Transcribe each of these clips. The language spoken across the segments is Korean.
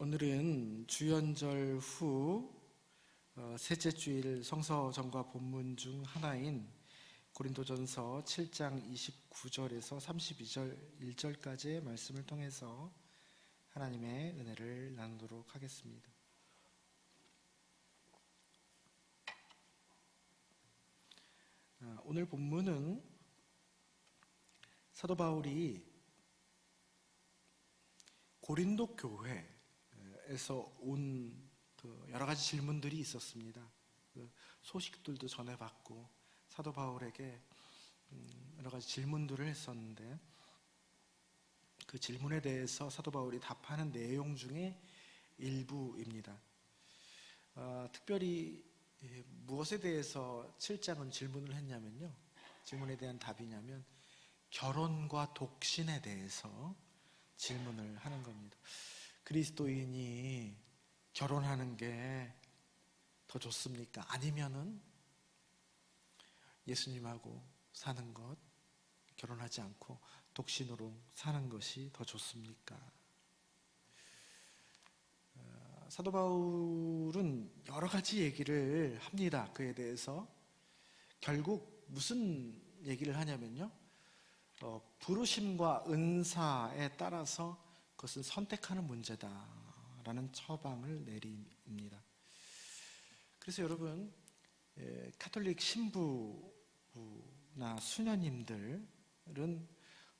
오늘은 주연절 후 셋째 주일 성서전과 본문 중 하나인 고린도전서 7장 29절에서 32절 1절까지의 말씀을 통해서 하나님의 은혜를 나누도록 하겠습니다. 오늘 본문은 사도 바울이 고린도 교회에서 온 여러 가지 질문들이 있었습니다. 소식들도 전해받고 사도 바울에게 여러 가지 질문들을 했었는데 그 질문에 대해서 사도 바울이 답하는 내용 중에 일부입니다. 특별히 무엇에 대해서 7장은 질문을 했냐면요, 질문에 대한 답이냐면 결혼과 독신에 대해서 질문을 하는 겁니다. 그리스도인이 결혼하는 게 더 좋습니까? 아니면은 예수님하고 사는 것, 결혼하지 않고 독신으로 사는 것이 더 좋습니까? 사도 바울은 여러 가지 얘기를 합니다. 그에 대해서 결국 무슨 얘기를 하냐면요, 부르심과 은사에 따라서 그것은 선택하는 문제다라는 처방을 내립니다. 그래서 여러분, 가톨릭 신부나 수녀님들은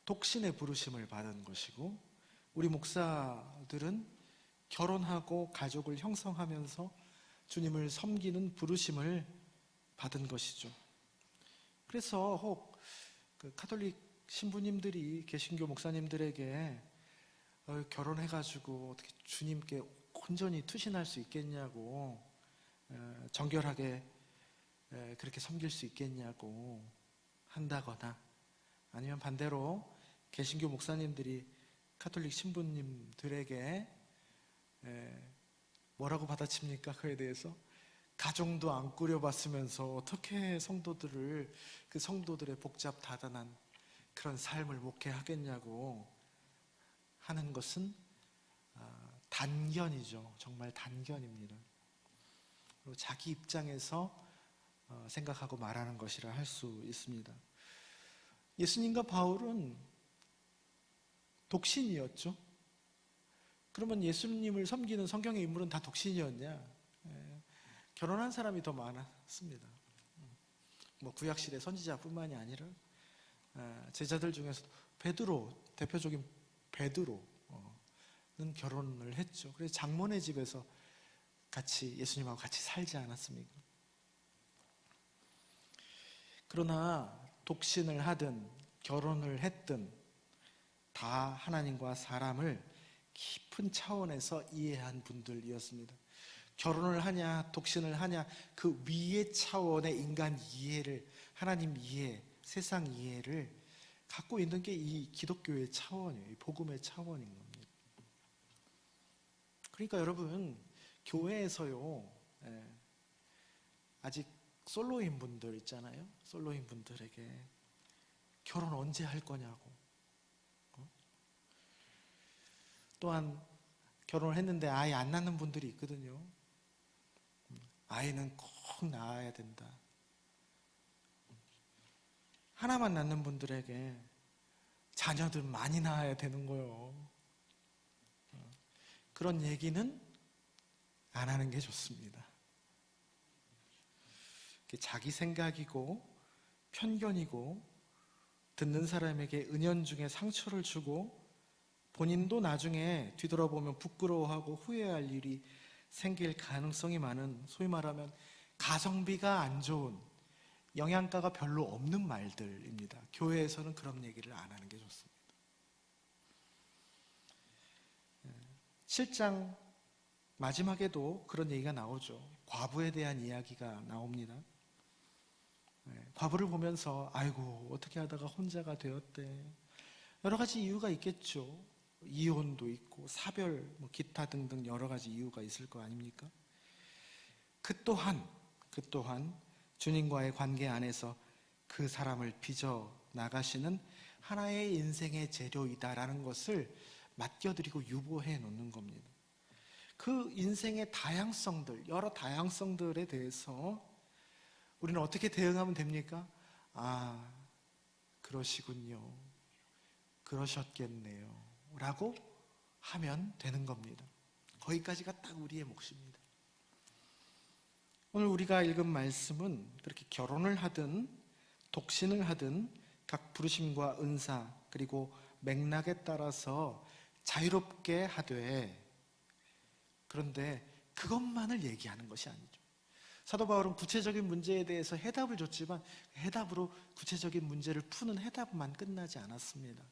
독신의 부르심을 받은 것이고, 우리 목사들은 결혼하고 가족을 형성하면서 주님을 섬기는 부르심을 받은 것이죠. 그래서 혹 가톨릭 신부님들이 개신교 목사님들에게 결혼해가지고 어떻게 주님께 온전히 투신할 수 있겠냐고, 정결하게 그렇게 섬길 수 있겠냐고 한다거나, 아니면 반대로 개신교 목사님들이 가톨릭 신부님들에게 뭐라고 받아칩니까? 그에 대해서 가정도 안 꾸려봤으면서 어떻게 성도들을, 그 성도들의 복잡다단한 그런 삶을 목회하겠냐고 하는 것은 단견이죠. 정말 단견입니다. 그리고 자기 입장에서 생각하고 말하는 것이라 할 수 있습니다. 예수님과 바울은 독신이었죠. 그러면 예수님을 섬기는 성경의 인물은 다 독신이었냐? 결혼한 사람이 더 많았습니다. 구약시대 선지자뿐만이 아니라 제자들 중에서도 대표적인 베드로는 결혼을 했죠. 그래서 장모네 집에서 예수님하고 같이 살지 않았습니까? 그러나 독신을 하든 결혼을 했든 다 하나님과 사람을 깊은 차원에서 이해한 분들이었습니다. 결혼을 하냐 독신을 하냐, 그 위의 차원의 인간 이해를, 하나님 이해, 세상 이해를 갖고 있는 게 이 기독교의 차원이에요. 이 복음의 차원인 겁니다. 그러니까 여러분, 교회에서요, 아직 솔로인 분들 있잖아요. 솔로인 분들에게 결혼 언제 할 거냐고, 또한 결혼을 했는데 아이 안 낳는 분들이 있거든요. 아이는 꼭 낳아야 된다. 하나만 낳는 분들에게 자녀들 많이 낳아야 되는 거예요. 그런 얘기는 안 하는 게 좋습니다. 자기 생각이고 편견이고 듣는 사람에게 은연중에 상처를 주고 본인도 나중에 뒤돌아보면 부끄러워하고 후회할 일이 생길 가능성이 많은, 소위 말하면 가성비가 안 좋은, 영양가가 별로 없는 말들입니다. 교회에서는 그런 얘기를 안 하는 게 좋습니다. 7장 마지막에도 그런 얘기가 나오죠. 과부에 대한 이야기가 나옵니다. 과부를 보면서 아이고 어떻게 하다가 혼자가 되었대. 여러 가지 이유가 있겠죠. 이혼도 있고 사별, 기타 등등 여러 가지 이유가 있을 거 아닙니까? 그 또한 주님과의 관계 안에서 그 사람을 빚어 나가시는 하나의 인생의 재료이다라는 것을 맡겨드리고 유보해 놓는 겁니다. 그 인생의 다양성들, 여러 다양성들에 대해서 우리는 어떻게 대응하면 됩니까? 아, 그러시군요. 그러셨겠네요. 라고 하면 되는 겁니다. 거기까지가 딱 우리의 몫입니다. 오늘 우리가 읽은 말씀은 그렇게 결혼을 하든 독신을 하든 각 부르심과 은사 그리고 맥락에 따라서 자유롭게 하되, 그런데 그것만을 얘기하는 것이 아니죠. 사도 바울은 구체적인 문제에 대해서 해답을 줬지만 해답으로 구체적인 문제를 푸는 해답만 끝나지 않았습니다.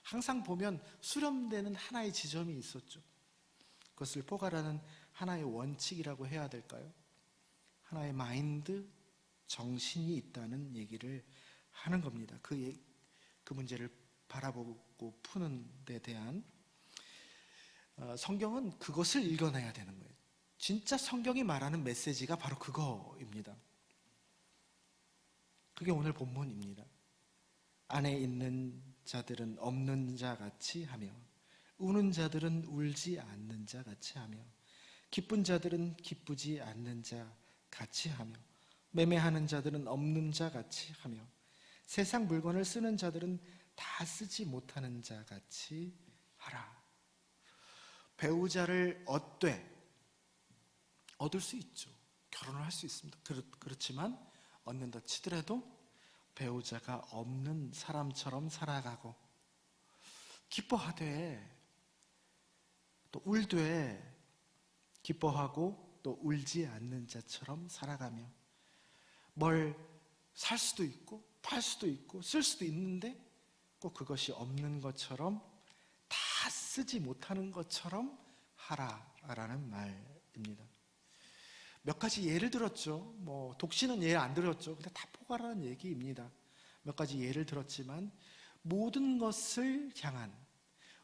항상 보면 수렴되는 하나의 지점이 있었죠. 그것을 포괄하는 하나의 원칙이라고 해야 될까요? 하나의 마인드, 정신이 있다는 얘기를 하는 겁니다. 그 문제를 바라보고 푸는 데 대한 성경은 그것을 읽어내야 되는 거예요. 진짜 성경이 말하는 메시지가 바로 그거입니다. 그게 오늘 본문입니다. 안에 있는 자들은 없는 자 같이 하며 우는 자들은 울지 않는 자 같이 하며 기쁜 자들은 기쁘지 않는 자 같이 하며 매매하는 자들은 없는 자 같이 하며 세상 물건을 쓰는 자들은 다 쓰지 못하는 자 같이 하라. 배우자를 얻을 수 있죠. 결혼을 할 수 있습니다. 그렇지만 얻는다 치더라도 배우자가 없는 사람처럼 살아가고 기뻐하되 또 울되 기뻐하고 또 울지 않는 자처럼 살아가며 뭘 살 수도 있고 팔 수도 있고 쓸 수도 있는데 꼭 그것이 없는 것처럼 다 쓰지 못하는 것처럼 하라라는 말입니다. 몇 가지 예를 들었죠. 독신은 예 안 들었죠. 근데 다 포괄하는 얘기입니다. 몇 가지 예를 들었지만 모든 것을 향한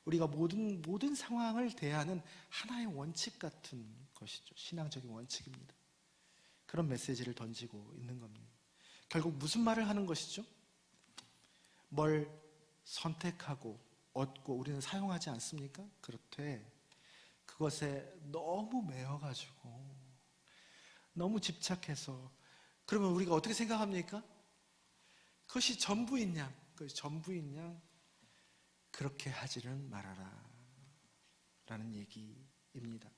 우리가 모든 상황을 대하는 하나의 원칙 같은 것이죠. 신앙적인 원칙입니다. 그런 메시지를 던지고 있는 겁니다. 결국 무슨 말을 하는 것이죠? 뭘 선택하고 얻고 우리는 사용하지 않습니까? 그렇되 그것에 너무 매여가지고 너무 집착해서 그러면 우리가 어떻게 생각합니까? 그것이 전부인 양, 그렇게 하지는 말아라 라는 얘기입니다.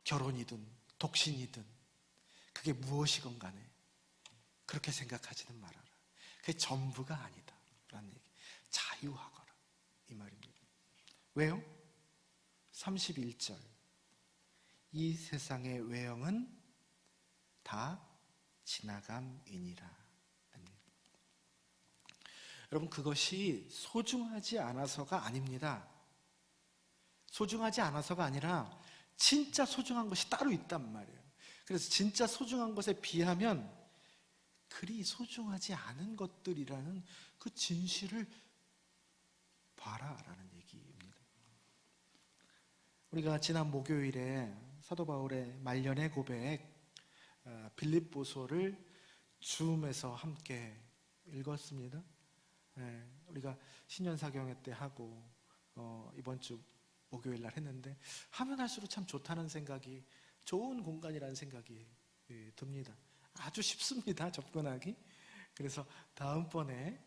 결혼이든 독신이든 그게 무엇이건 간에 그렇게 생각하지는 말아라. 그게 전부가 아니다 라는 얘기. 자유하거라 이 말입니다. 왜요? 31절 이 세상의 외형은 다 지나감이니라. 여러분 그것이 소중하지 않아서가 아닙니다. 소중하지 않아서가 아니라 진짜 소중한 것이 따로 있단 말이에요. 그래서 진짜 소중한 것에 비하면 그리 소중하지 않은 것들이라는 그 진실을 봐라라는 얘기입니다. 우리가 지난 목요일에 사도 바울의 말년의 고백 빌립보서를 줌에서 함께 읽었습니다. 우리가 신년사경회 때 하고 이번 주 목요일 날 했는데 하면 할수록 참 좋다는 생각이, 좋은 공간이라는 생각이 듭니다. 아주 쉽습니다, 접근하기. 그래서 다음번에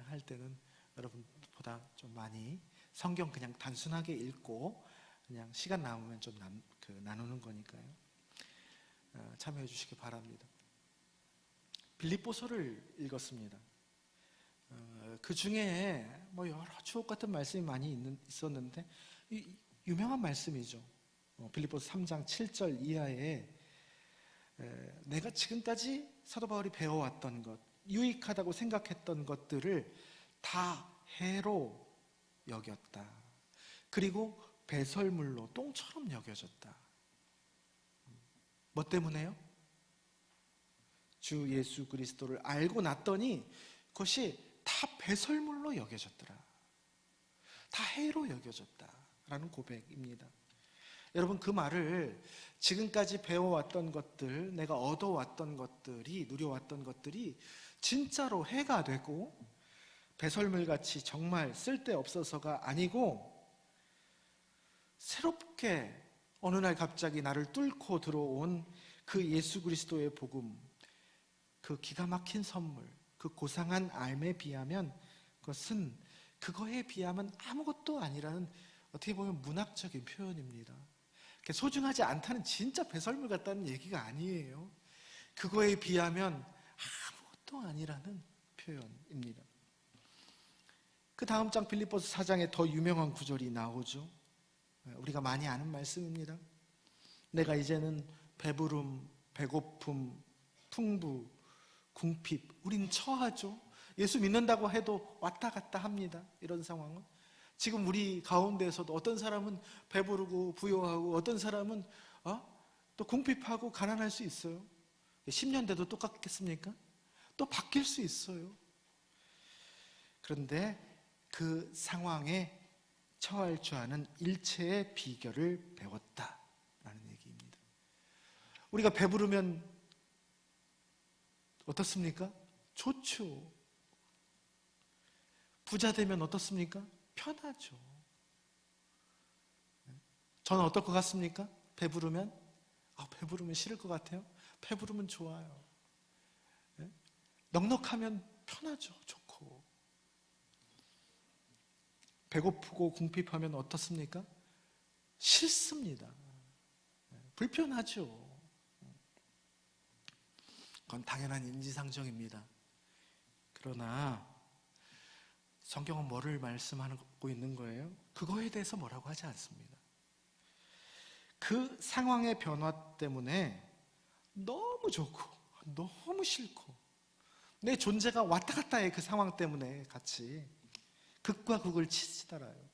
할 때는 여러분보다 좀 많이 성경 그냥 단순하게 읽고 그냥 시간 남으면 좀 나누는 거니까요. 참여해 주시기 바랍니다. 빌립보서를 읽었습니다. 그 중에 여러 주옥 같은 말씀이 많이 있었는데 유명한 말씀이죠. 빌립보서 3장 7절 이하에 내가 지금까지 사도 바울이 배워왔던 것, 유익하다고 생각했던 것들을 다 해로 여겼다. 그리고 배설물로 똥처럼 여겨졌다. 뭐 때문에요? 주 예수 그리스도를 알고 났더니 그것이 다 배설물로 여겨졌더라. 다 해로 여겨졌다라는 고백입니다. 여러분 그 말을 지금까지 배워왔던 것들, 내가 얻어왔던 것들이, 누려왔던 것들이 진짜로 해가 되고 배설물같이 정말 쓸데없어서가 아니고 새롭게 어느 날 갑자기 나를 뚫고 들어온 그 예수 그리스도의 복음, 그 기가 막힌 선물, 그 고상한 알에 비하면 그거에 비하면 아무것도 아니라는, 어떻게 보면 문학적인 표현입니다. 소중하지 않다는 진짜 배설물 같다는 얘기가 아니에요. 그거에 비하면 아무것도 아니라는 표현입니다. 그 다음 장 빌립보서 4장에 더 유명한 구절이 나오죠. 우리가 많이 아는 말씀입니다. 내가 이제는 배부름, 배고픔, 풍부, 궁핍, 우린 처하죠. 예수 믿는다고 해도 왔다 갔다 합니다. 이런 상황은. 지금 우리 가운데에서도 어떤 사람은 배부르고 부유하고 어떤 사람은 또 궁핍하고 가난할 수 있어요. 10년 돼도 똑같겠습니까? 또 바뀔 수 있어요. 그런데 그 상황에 처할 줄 아는 일체의 비결을 배웠다라는 얘기입니다. 우리가 배부르면 어떻습니까? 좋죠. 부자 되면 어떻습니까? 편하죠. 저는 어떨 것 같습니까? 배부르면? 배부르면 싫을 것 같아요? 배부르면 좋아요. 넉넉하면 편하죠. 좋고. 배고프고 궁핍하면 어떻습니까? 싫습니다. 불편하죠. 그건 당연한 인지상정입니다. 그러나 성경은 뭐를 말씀하고 있는 거예요? 그거에 대해서 뭐라고 하지 않습니다. 그 상황의 변화 때문에 너무 좋고 너무 싫고 내 존재가 왔다 갔다 해. 그 상황 때문에 같이 극과 극을 치달아요.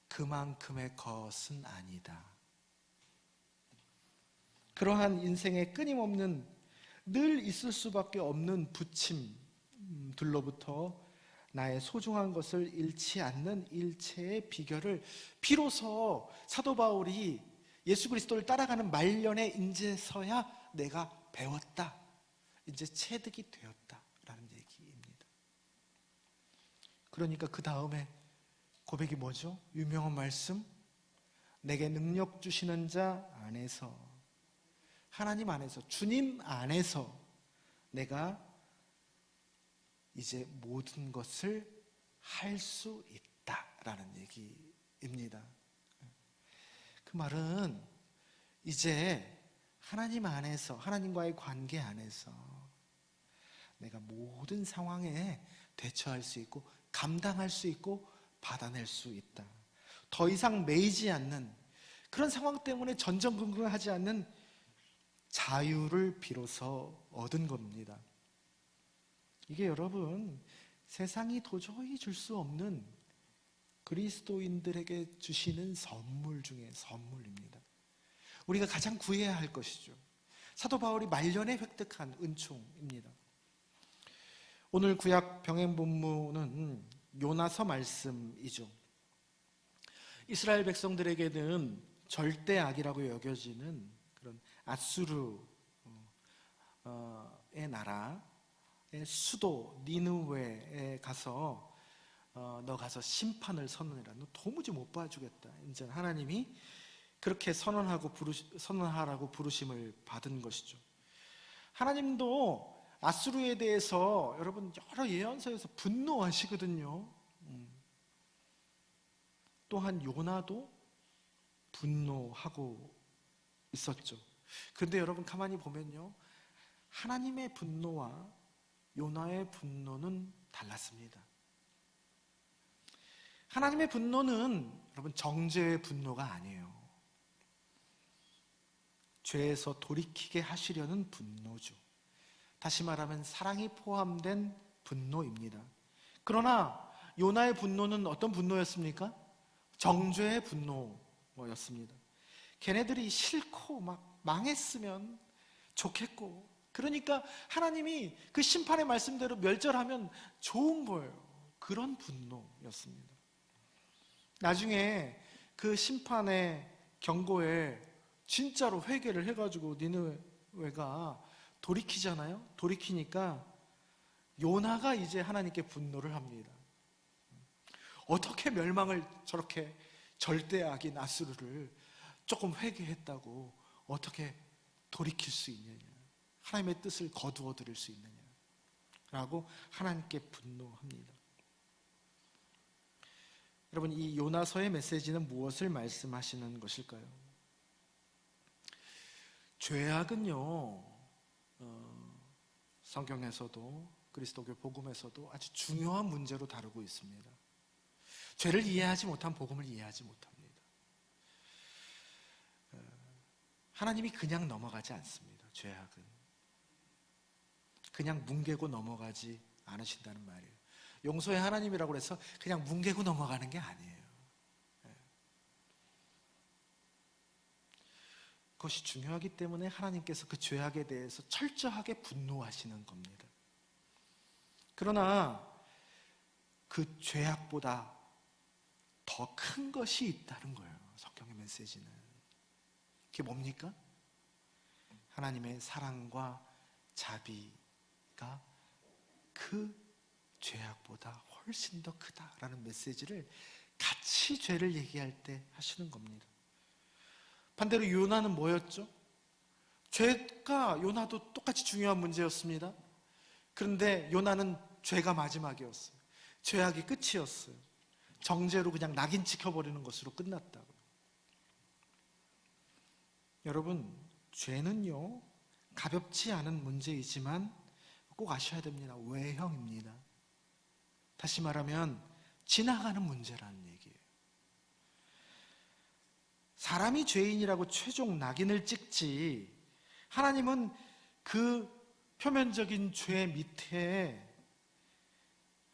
그만큼의 것은 아니다. 그러한 인생의 끊임없는 늘 있을 수밖에 없는 부침들로부터 나의 소중한 것을 잃지 않는 일체의 비결을 비로소 사도 바울이 예수 그리스도를 따라가는 말년에 이제서야 내가 배웠다. 이제 체득이 되었다라는 얘기입니다. 그러니까 그 다음에 고백이 뭐죠? 유명한 말씀, 내게 능력 주시는 자 안에서, 하나님 안에서, 주님 안에서 내가 이제 모든 것을 할 수 있다라는 얘기입니다. 그 말은 이제 하나님 안에서, 하나님과의 관계 안에서 내가 모든 상황에 대처할 수 있고 감당할 수 있고 받아낼 수 있다. 더 이상 매이지 않는, 그런 상황 때문에 전전긍긍하지 않는 자유를 비로소 얻은 겁니다. 이게 여러분, 세상이 도저히 줄 수 없는 그리스도인들에게 주시는 선물 중에 선물입니다. 우리가 가장 구해야 할 것이죠. 사도 바울이 말년에 획득한 은총입니다. 오늘 구약 병행 본문은 요나서 말씀이죠. 이스라엘 백성들에게는 절대 악이라고 여겨지는 그런 아수르의 나라의 수도 니느웨에 가서 너 가서 심판을 선언해라. 너 도무지 못 봐주겠다. 이제 하나님이 그렇게 선언하라고 부르심을 받은 것이죠. 하나님도 아수르에 대해서 여러분 여러 예언서에서 분노하시거든요. 또한 요나도 분노하고 있었죠. 그런데 여러분 가만히 보면요, 하나님의 분노와 요나의 분노는 달랐습니다. 하나님의 분노는 여러분 정죄의 분노가 아니에요. 죄에서 돌이키게 하시려는 분노죠. 다시 말하면 사랑이 포함된 분노입니다. 그러나 요나의 분노는 어떤 분노였습니까? 정죄의 분노였습니다. 걔네들이 싫고 막 망했으면 좋겠고, 그러니까 하나님이 그 심판의 말씀대로 멸절하면 좋은 거예요. 그런 분노였습니다. 나중에 그 심판의 경고에 진짜로 회개를 해가지고 니느웨가 돌이키잖아요. 돌이키니까 요나가 이제 하나님께 분노를 합니다. 어떻게 멸망을 저렇게 절대 악인 아수르를 조금 회개했다고 어떻게 돌이킬 수 있느냐, 하나님의 뜻을 거두어 들일 수 있느냐 라고 하나님께 분노합니다. 여러분, 이 요나서의 메시지는 무엇을 말씀하시는 것일까요? 죄악은요, 성경에서도 그리스도교 복음에서도 아주 중요한 문제로 다루고 있습니다. 죄를 이해하지 못한 복음을 이해하지 못합니다. 하나님이 그냥 넘어가지 않습니다. 죄악은 그냥 뭉개고 넘어가지 않으신다는 말이에요. 용서의 하나님이라고 해서 그냥 뭉개고 넘어가는 게 아니에요. 그것이 중요하기 때문에 하나님께서 그 죄악에 대해서 철저하게 분노하시는 겁니다. 그러나 그 죄악보다 더 큰 것이 있다는 거예요. 성경의 메시지는. 그게 뭡니까? 하나님의 사랑과 자비가 그 죄악보다 훨씬 더 크다라는 메시지를 같이 죄를 얘기할 때 하시는 겁니다. 반대로 요나는 뭐였죠? 죄가 요나도 똑같이 중요한 문제였습니다. 그런데 요나는 죄가 마지막이었어요. 죄악이 끝이었어요. 정죄로 그냥 낙인 찍혀버리는 것으로 끝났다고요. 여러분, 죄는요, 가볍지 않은 문제이지만 꼭 아셔야 됩니다. 외형입니다. 다시 말하면 지나가는 문제라는 얘기예요. 사람이 죄인이라고 최종 낙인을 찍지, 하나님은 그 표면적인 죄 밑에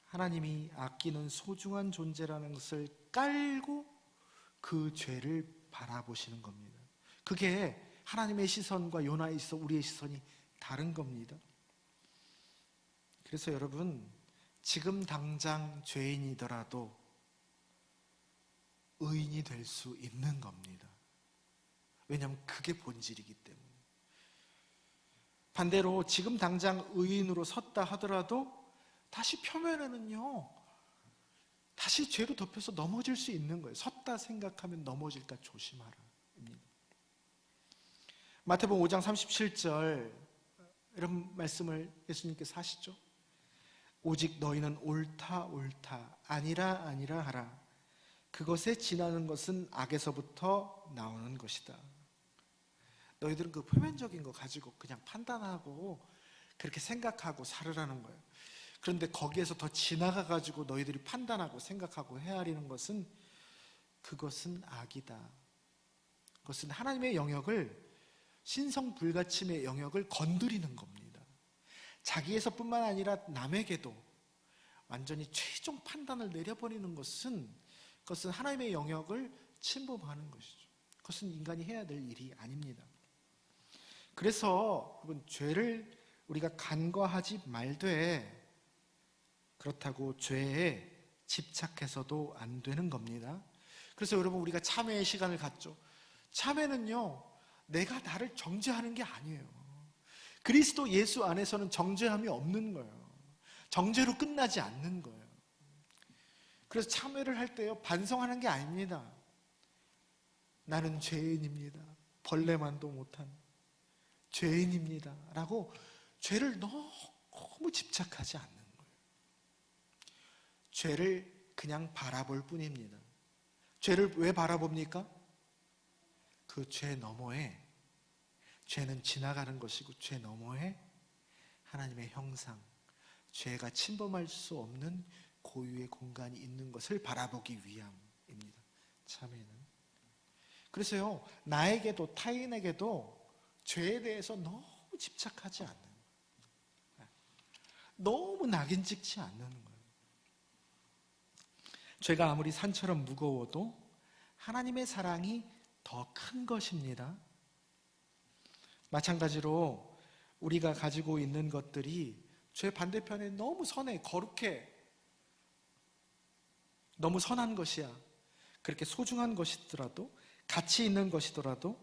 하나님이 아끼는 소중한 존재라는 것을 깔고 그 죄를 바라보시는 겁니다. 그게 하나님의 시선과 요나의 시선, 우리의 시선이 다른 겁니다. 그래서 여러분, 지금 당장 죄인이더라도 의인이 될 수 있는 겁니다. 왜냐하면 그게 본질이기 때문에. 반대로 지금 당장 의인으로 섰다 하더라도 다시 표면에는요, 다시 죄로 덮여서 넘어질 수 있는 거예요. 섰다 생각하면 넘어질까 조심하라 입니다. 마태복음 5장 37절 이런 말씀을 예수님께서 하시죠. 오직 너희는 옳다 옳다 아니라 아니라 하라. 그것에 지나는 것은 악에서부터 나오는 것이다. 너희들은 그 표면적인 거 가지고 그냥 판단하고 그렇게 생각하고 살으라는 거예요. 그런데 거기에서 더 지나가가지고 너희들이 판단하고 생각하고 헤아리는 것은, 그것은 악이다. 그것은 하나님의 영역을, 신성불가침의 영역을 건드리는 겁니다. 자기에서뿐만 아니라 남에게도 완전히 최종 판단을 내려버리는 것은, 그것은 하나님의 영역을 침범하는 것이죠. 그것은 인간이 해야 될 일이 아닙니다. 그래서 여러분, 죄를 우리가 간과하지 말되, 그렇다고 죄에 집착해서도 안 되는 겁니다. 그래서 여러분, 우리가 참회의 시간을 갖죠. 참회는요, 내가 나를 정죄하는 게 아니에요. 그리스도 예수 안에서는 정죄함이 없는 거예요. 정죄로 끝나지 않는 거예요. 그래서 참회를 할 때요, 반성하는 게 아닙니다. 나는 죄인입니다. 벌레만도 못한 죄인입니다 라고 죄를 너무 집착하지 않는 거예요. 죄를 그냥 바라볼 뿐입니다. 죄를 왜 바라봅니까? 그 죄 너머에, 죄는 지나가는 것이고 죄 너머에 하나님의 형상, 죄가 침범할 수 없는 고유의 공간이 있는 것을 바라보기 위함입니다. 참회는. 그래서요, 나에게도 타인에게도 죄에 대해서 너무 집착하지 않는 거예요. 너무 낙인 찍지 않는 거예요. 죄가 아무리 산처럼 무거워도 하나님의 사랑이 더 큰 것입니다. 마찬가지로 우리가 가지고 있는 것들이 죄 반대편에 너무 선해, 거룩해, 너무 선한 것이야, 그렇게 소중한 것이더라도, 가치 있는 것이더라도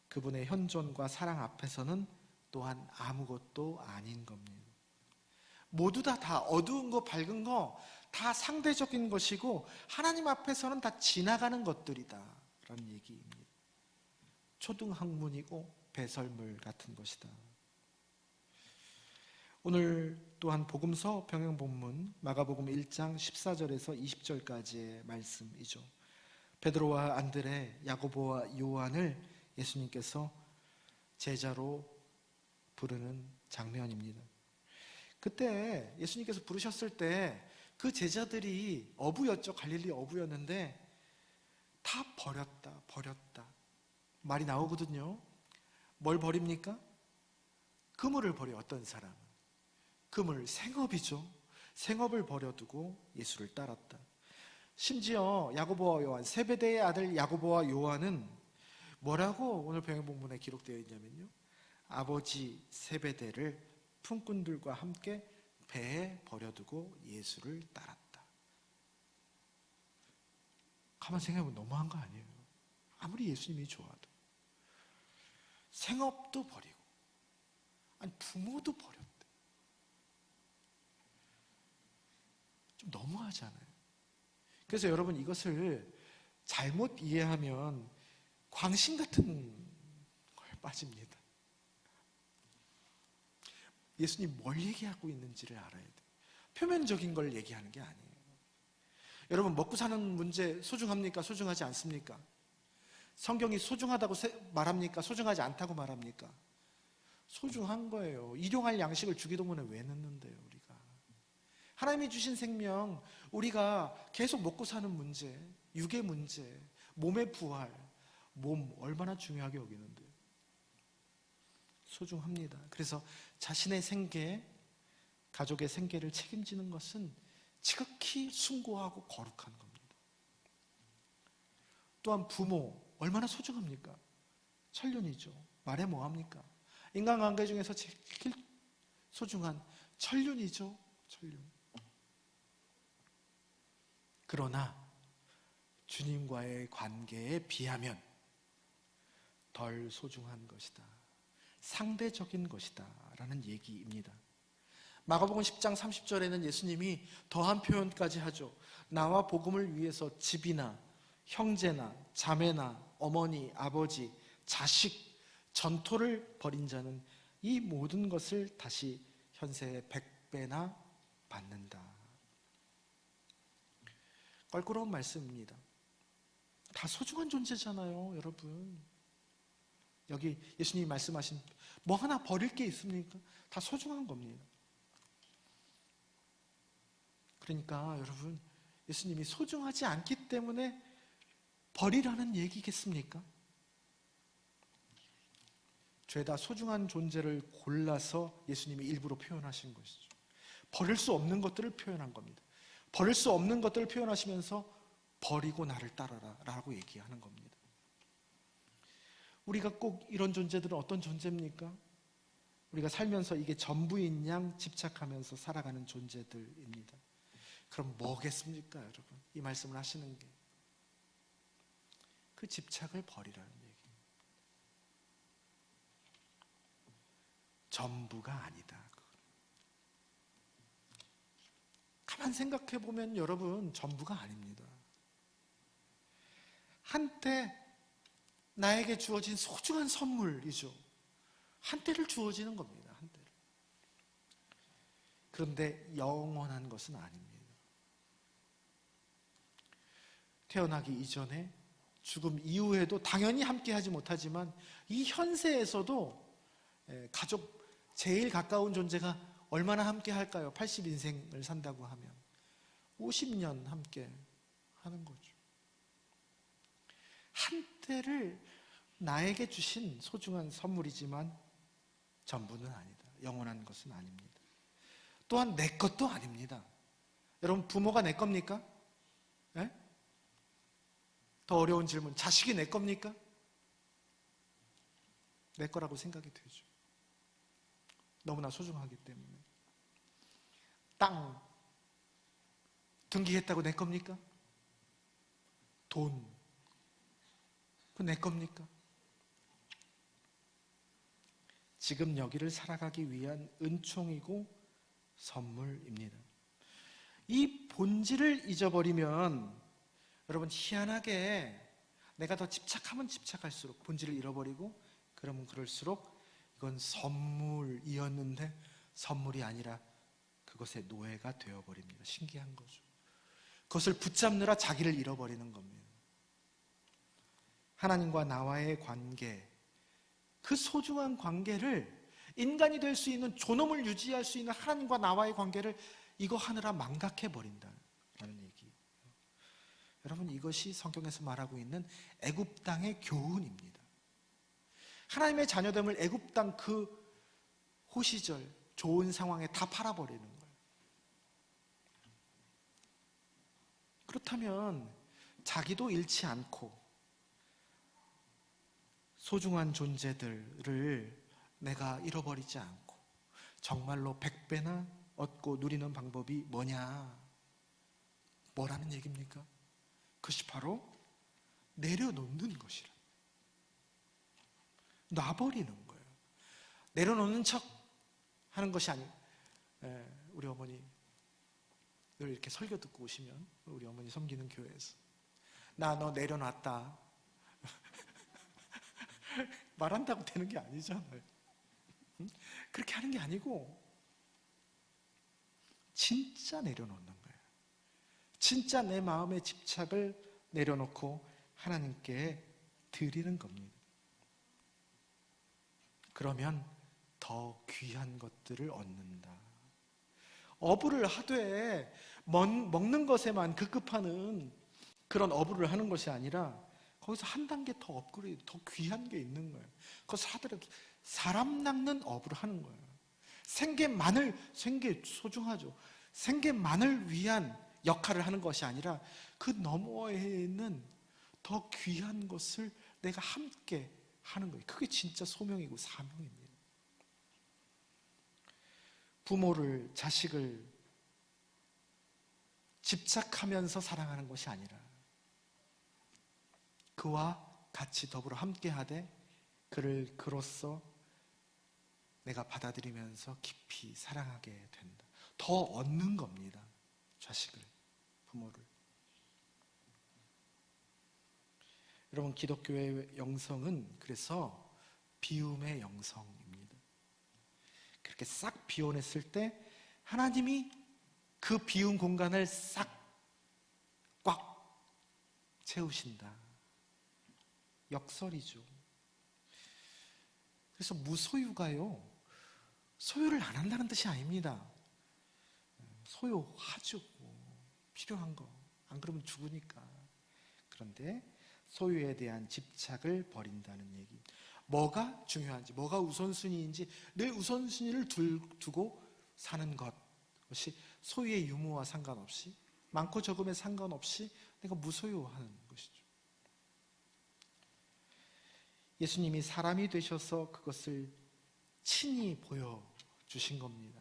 그분의 현존과 사랑 앞에서는 또한 아무것도 아닌 겁니다. 모두 다 어두운 거 밝은 거 다 상대적인 것이고 하나님 앞에서는 다 지나가는 것들이다 라는 얘기입니다. 초등학문이고 배설물 같은 것이다. 오늘 또한 복음서 병행본문 마가복음 1장 14절에서 20절까지의 말씀이죠. 베드로와 안드레, 야고보와 요한을 예수님께서 제자로 부르는 장면입니다. 그때 예수님께서 부르셨을 때 그 제자들이 어부였죠. 갈릴리 어부였는데 다 버렸다 말이 나오거든요. 뭘 버립니까? 그물을 버려. 어떤 사람은 그물, 생업이죠. 생업을 버려두고 예수를 따랐다. 심지어 야고보와 요한, 세베대의 아들 야고보와 요한은 뭐라고 오늘 병행본문에 기록되어 있냐면요, 아버지 세베대를 품꾼들과 함께 배에 버려두고 예수를 따랐다. 가만 생각해보면 너무한 거 아니에요? 아무리 예수님이 좋아도 생업도 버리고, 아니 부모도 버렸대. 좀 너무하잖아요. 그래서 여러분, 이것을 잘못 이해하면 광신 같은 걸 빠집니다. 예수님 뭘 얘기하고 있는지를 알아야 돼요. 표면적인 걸 얘기하는 게 아니에요. 여러분, 먹고 사는 문제 소중합니까? 소중하지 않습니까? 성경이 소중하다고 말합니까? 소중하지 않다고 말합니까? 소중한 거예요. 일용할 양식을 주기도문에 왜 넣는데요, 우리가? 하나님이 주신 생명, 우리가 계속 먹고 사는 문제, 육의 문제, 몸의 부활, 몸 얼마나 중요하게 여기는데요. 소중합니다. 그래서 자신의 생계, 가족의 생계를 책임지는 것은 지극히 숭고하고 거룩한 겁니다. 또한 부모, 얼마나 소중합니까? 천륜이죠. 말해 뭐합니까? 인간관계 중에서 제일 소중한 천륜이죠. 천륜. 그러나 주님과의 관계에 비하면 덜 소중한 것이다. 상대적인 것이다 라는 얘기입니다. 마가복음 10장 30절에는 예수님이 더한 표현까지 하죠. 나와 복음을 위해서 집이나 형제나 자매나 어머니, 아버지, 자식, 전토를 벌인 자는 이 모든 것을 다시 현세의 100배나 받는다. 껄끄러운 말씀입니다. 다 소중한 존재잖아요, 여러분. 여기 예수님이 말씀하신 뭐 하나 버릴 게 있습니까? 다 소중한 겁니다. 그러니까 여러분, 예수님이 소중하지 않기 때문에 버리라는 얘기겠습니까? 죄다 소중한 존재를 골라서 예수님이 일부러 표현하신 것이죠. 버릴 수 없는 것들을 표현한 겁니다. 버릴 수 없는 것들을 표현하시면서 버리고 나를 따라라 라고 얘기하는 겁니다. 우리가 꼭 이런 존재들은 어떤 존재입니까? 우리가 살면서 이게 전부인 양 집착하면서 살아가는 존재들입니다. 그럼 뭐겠습니까, 여러분? 이 말씀을 하시는 게 그 집착을 버리라는 얘기입니다. 전부가 아니다. 가만 생각해 보면 여러분, 전부가 아닙니다. 한때 나에게 주어진 소중한 선물이죠. 한때를 주어지는 겁니다. 한때를. 그런데 영원한 것은 아닙니다. 태어나기 이전에, 죽음 이후에도 당연히 함께하지 못하지만 이 현세에서도 가족 제일 가까운 존재가 얼마나 함께할까요? 80인생을 산다고 하면 50년 함께 하는 거죠. 한때를 나에게 주신 소중한 선물이지만 전부는 아니다. 영원한 것은 아닙니다. 또한 내 것도 아닙니다. 여러분, 부모가 내 겁니까? 네? 더 어려운 질문, 자식이 내 겁니까? 내 거라고 생각이 되죠. 너무나 소중하기 때문에. 땅 등기했다고 내 겁니까? 돈, 그거 내 겁니까? 지금 여기를 살아가기 위한 은총이고 선물입니다. 이 본질을 잊어버리면 여러분 희한하게 내가 더 집착하면 집착할수록 본질을 잃어버리고 그러면 그럴수록 이건 선물이었는데 선물이 아니라 그것의 노예가 되어버립니다. 신기한 거죠. 그것을 붙잡느라 자기를 잃어버리는 겁니다. 하나님과 나와의 관계, 그 소중한 관계를, 인간이 될 수 있는, 존엄을 유지할 수 있는 하나님과 나와의 관계를 이거 하느라 망각해버린다는 얘기. 여러분, 이것이 성경에서 말하고 있는 애굽 땅의 교훈입니다. 하나님의 자녀됨을 애굽 땅 그 호시절 좋은 상황에 다 팔아버리는 거예요. 그렇다면 자기도 잃지 않고 소중한 존재들을 내가 잃어버리지 않고 정말로 100배나 얻고 누리는 방법이 뭐냐? 뭐라는 얘기입니까? 그것이 바로 내려놓는 것이라. 놔버리는 거예요. 내려놓는 척 하는 것이 아니고, 우리 어머니 늘 이렇게 설교 듣고 오시면, 우리 어머니 섬기는 교회에서 나 너 내려놨다 말한다고 되는 게 아니잖아요. 그렇게 하는 게 아니고 진짜 내려놓는 거예요. 진짜 내 마음의 집착을 내려놓고 하나님께 드리는 겁니다. 그러면 더 귀한 것들을 얻는다. 어부를 하되 먹는 것에만 급급하는 그런 어부를 하는 것이 아니라 거기서 한 단계 더 업그레이드, 더 귀한 게 있는 거예요. 그것을 하더라도 사람 낚는 어부를 하는 거예요. 생계만을, 생계 소중하죠. 생계만을 위한 역할을 하는 것이 아니라 그 너머에 있는 더 귀한 것을 내가 함께 하는 거예요. 그게 진짜 소명이고 사명입니다. 부모를, 자식을 집착하면서 사랑하는 것이 아니라 그와 같이 더불어 함께하되 그를 그로써 내가 받아들이면서 깊이 사랑하게 된다. 더 얻는 겁니다. 자식을, 부모를. 여러분, 기독교의 영성은 그래서 비움의 영성입니다. 그렇게 싹 비워냈을 때 하나님이 그 비운 공간을 싹 꽉 채우신다. 역설이죠. 그래서 무소유가요, 소유를 안 한다는 뜻이 아닙니다. 소유하죠. 필요한 거. 안 그러면 죽으니까. 그런데 소유에 대한 집착을 버린다는 얘기. 뭐가 중요한지, 뭐가 우선순위인지 늘 우선순위를 두고 사는 것. 그것이 소유의 유무와 상관없이, 많고 적음에 상관없이 내가 무소유하는 것이죠. 예수님이 사람이 되셔서 그것을 친히 보여주신 겁니다.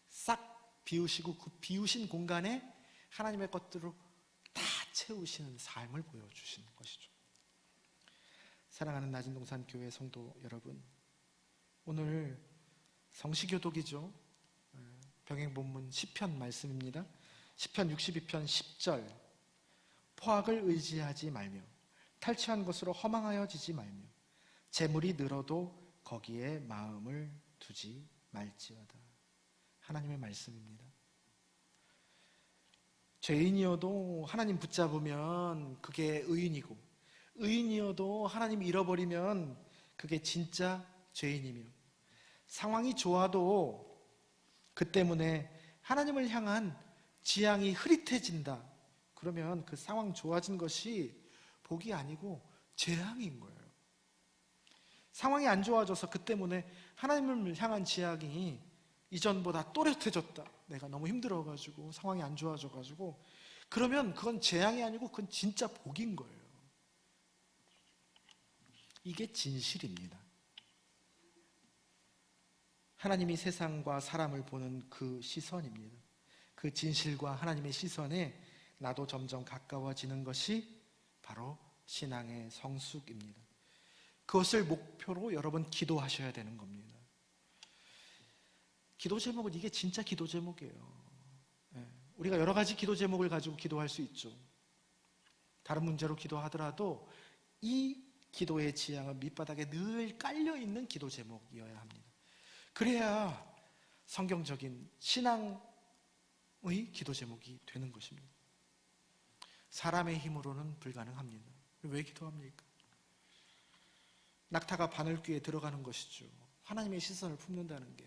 싹 비우시고 그 비우신 공간에 하나님의 것들로 다 채우시는 삶을 보여주시는 것이죠. 사랑하는 나진동산 교회 성도 여러분, 오늘 성시교독이죠. 병행본문 시편 말씀입니다. 시편 62편 10절. 포악을 의지하지 말며 탈취한 것으로 허망하여지지 말며 재물이 늘어도 거기에 마음을 두지 말지어다. 하나님의 말씀입니다. 죄인이어도 하나님 붙잡으면 그게 의인이고, 의인이어도 하나님 잃어버리면 그게 진짜 죄인이며, 상황이 좋아도 그 때문에 하나님을 향한 지향이 흐릿해진다. 그러면 그 상황 좋아진 것이 복이 아니고 재앙인 거예요. 상황이 안 좋아져서 그 때문에 하나님을 향한 지향이 이전보다 또렷해졌다. 내가 너무 힘들어가지고 상황이 안 좋아져가지고, 그러면 그건 재앙이 아니고 그건 진짜 복인 거예요. 이게 진실입니다. 하나님이 세상과 사람을 보는 그 시선입니다. 그 진실과 하나님의 시선에 나도 점점 가까워지는 것이 바로 신앙의 성숙입니다. 그것을 목표로 여러분 기도하셔야 되는 겁니다. 기도 제목은 이게 진짜 기도 제목이에요. 우리가 여러 가지 기도 제목을 가지고 기도할 수 있죠. 다른 문제로 기도하더라도 이 기도의 지향은 밑바닥에 늘 깔려있는 기도 제목이어야 합니다. 그래야 성경적인 신앙의 기도 제목이 되는 것입니다. 사람의 힘으로는 불가능합니다. 왜 기도합니까? 낙타가 바늘귀에 들어가는 것이죠. 하나님의 시선을 품는다는 게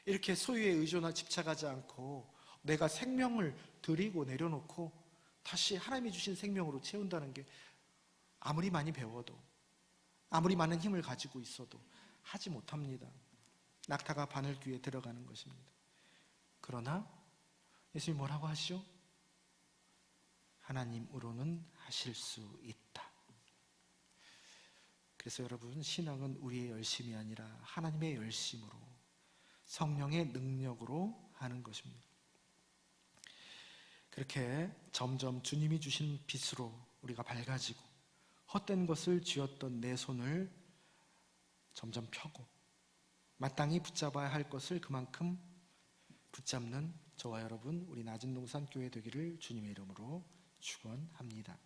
이렇게 소유에 의존하 집착하지 않고 내가 생명을 드리고 내려놓고 다시 하나님이 주신 생명으로 채운다는 게 아무리 많이 배워도 아무리 많은 힘을 가지고 있어도 하지 못합니다. 낙타가 바늘귀에 들어가는 것입니다. 그러나 예수님이 뭐라고 하시죠? 하나님으로는 하실 수 있다. 그래서 여러분, 신앙은 우리의 열심이 아니라 하나님의 열심으로 성령의 능력으로 하는 것입니다. 그렇게 점점 주님이 주신 빛으로 우리가 밝아지고 헛된 것을 쥐었던 내 손을 점점 펴고 마땅히 붙잡아야 할 것을 그만큼 붙잡는 저와 여러분, 우리 낮은 동산 교회 되기를 주님의 이름으로 축원합니다.